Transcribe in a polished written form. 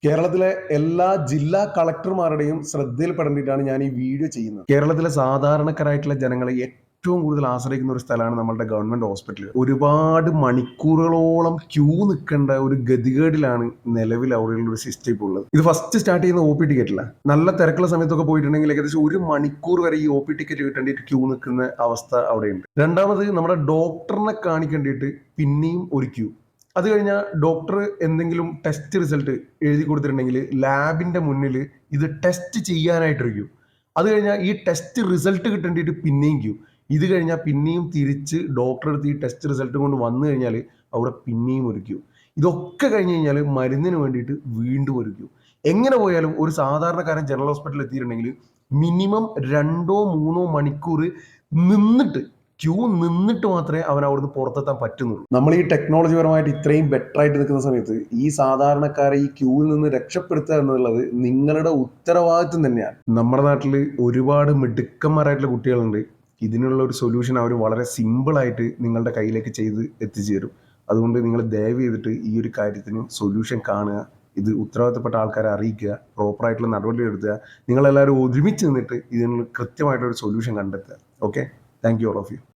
കേരളത്തിലെ എല്ലാ ജില്ലാ കളക്ടർമാരുടെയും ശ്രദ്ധയിൽപ്പെടേണ്ടിയിട്ടാണ് ഞാൻ ഈ വീഡിയോ ചെയ്യുന്നത്. കേരളത്തിലെ സാധാരണക്കാരായിട്ടുള്ള ജനങ്ങളെ ഏറ്റവും കൂടുതൽ ആശ്രയിക്കുന്ന ഒരു സ്ഥലമാണ് നമ്മുടെ ഗവൺമെന്റ് ഹോസ്പിറ്റൽ. ഒരുപാട് മണിക്കൂറുകളോളം ക്യൂ നിൽക്കേണ്ട ഒരു ഗതികേടിലാണ് നിലവിൽ അവിടെയുള്ള ഒരു സിസ്റ്റം ഇപ്പോൾ ഉള്ളത്. ഇത് ഫസ്റ്റ് സ്റ്റാർട്ട് ചെയ്യുന്ന ഒ പി ടിക്കറ്റില്ല. നല്ല തിരക്കുള്ള സമയത്തൊക്കെ പോയിട്ടുണ്ടെങ്കിൽ ഏകദേശം 1 മണിക്കൂർ വരെ ഈ ഒ പി ടിക്കറ്റ് കിട്ടേണ്ടിയിട്ട് ക്യൂ നിൽക്കുന്ന അവസ്ഥ അവിടെയുണ്ട്. രണ്ടാമത് നമ്മുടെ ഡോക്ടറിനെ കാണിക്കേണ്ടിയിട്ട് പിന്നെയും ഒരു ക്യൂ. അത് കഴിഞ്ഞാൽ ഡോക്ടർ എന്തെങ്കിലും ടെസ്റ്റ് റിസൾട്ട് എഴുതി കൊടുത്തിട്ടുണ്ടെങ്കിൽ ലാബിന്റെ മുന്നിൽ ഇത് ടെസ്റ്റ് ചെയ്യാനായിട്ടിരിക്കും. അത് കഴിഞ്ഞാൽ ഈ ടെസ്റ്റ് റിസൾട്ട് കിട്ടേണ്ടിയിട്ട് പിന്നെയും ക്യൂ. ഇത് കഴിഞ്ഞാൽ പിന്നെയും തിരിച്ച് ഡോക്ടറെ അടുത്ത് ഈ ടെസ്റ്റ് റിസൾട്ട് കൊണ്ട് വന്നു കഴിഞ്ഞാൽ അവിടെ പിന്നെയും ഒരു ക്യൂ. ഇതൊക്കെ കഴിഞ്ഞ് കഴിഞ്ഞാൽ മരുന്നിന് വേണ്ടിയിട്ട് വീണ്ടും ഒരു ക്യൂ. എങ്ങനെ പോയാലും ഒരു സാധാരണക്കാരൻ ജനറൽ ഹോസ്പിറ്റലിൽ എത്തിയിട്ടുണ്ടെങ്കിൽ മിനിമം 2-3 മണിക്കൂർ നിന്നിട്ട് ക്യൂ നിന്നിട്ട് മാത്രമേ അവൻ അവിടുന്ന് പുറത്തെത്താൻ പറ്റുന്നുള്ളൂ. നമ്മൾ ഈ ടെക്നോളജി പരമായിട്ട് ഇത്രയും ബെറ്റർ ആയിട്ട് നിൽക്കുന്ന സമയത്ത് ഈ സാധാരണക്കാരെ ഈ ക്യൂവിൽ നിന്ന് രക്ഷപ്പെടുത്തുക എന്നുള്ളത് നിങ്ങളുടെ ഉത്തരവാദിത്വം തന്നെയാണ്. നമ്മുടെ നാട്ടിൽ ഒരുപാട് മിടുക്കന്മാരായിട്ടുള്ള കുട്ടികളുണ്ട്. ഇതിനുള്ള ഒരു സൊല്യൂഷൻ അവർ വളരെ സിമ്പിളായിട്ട് നിങ്ങളുടെ കയ്യിലേക്ക് ചെയ്ത് എത്തിച്ചു തരും. അതുകൊണ്ട് നിങ്ങൾ ദയവ് ചെയ്തിട്ട് ഈ ഒരു കാര്യത്തിന് സൊല്യൂഷൻ കാണുക. ഇത് ഉത്തരവാദിത്തപ്പെട്ട ആൾക്കാരെ അറിയിക്കുക, പ്രോപ്പറായിട്ടുള്ള നടപടി എടുക്കുക. നിങ്ങളെല്ലാവരും ഒരുമിച്ച് നിന്നിട്ട് ഇതിനുള്ള കൃത്യമായിട്ടൊരു സൊല്യൂഷൻ കണ്ടെത്തുക. Okay, thank you all of U.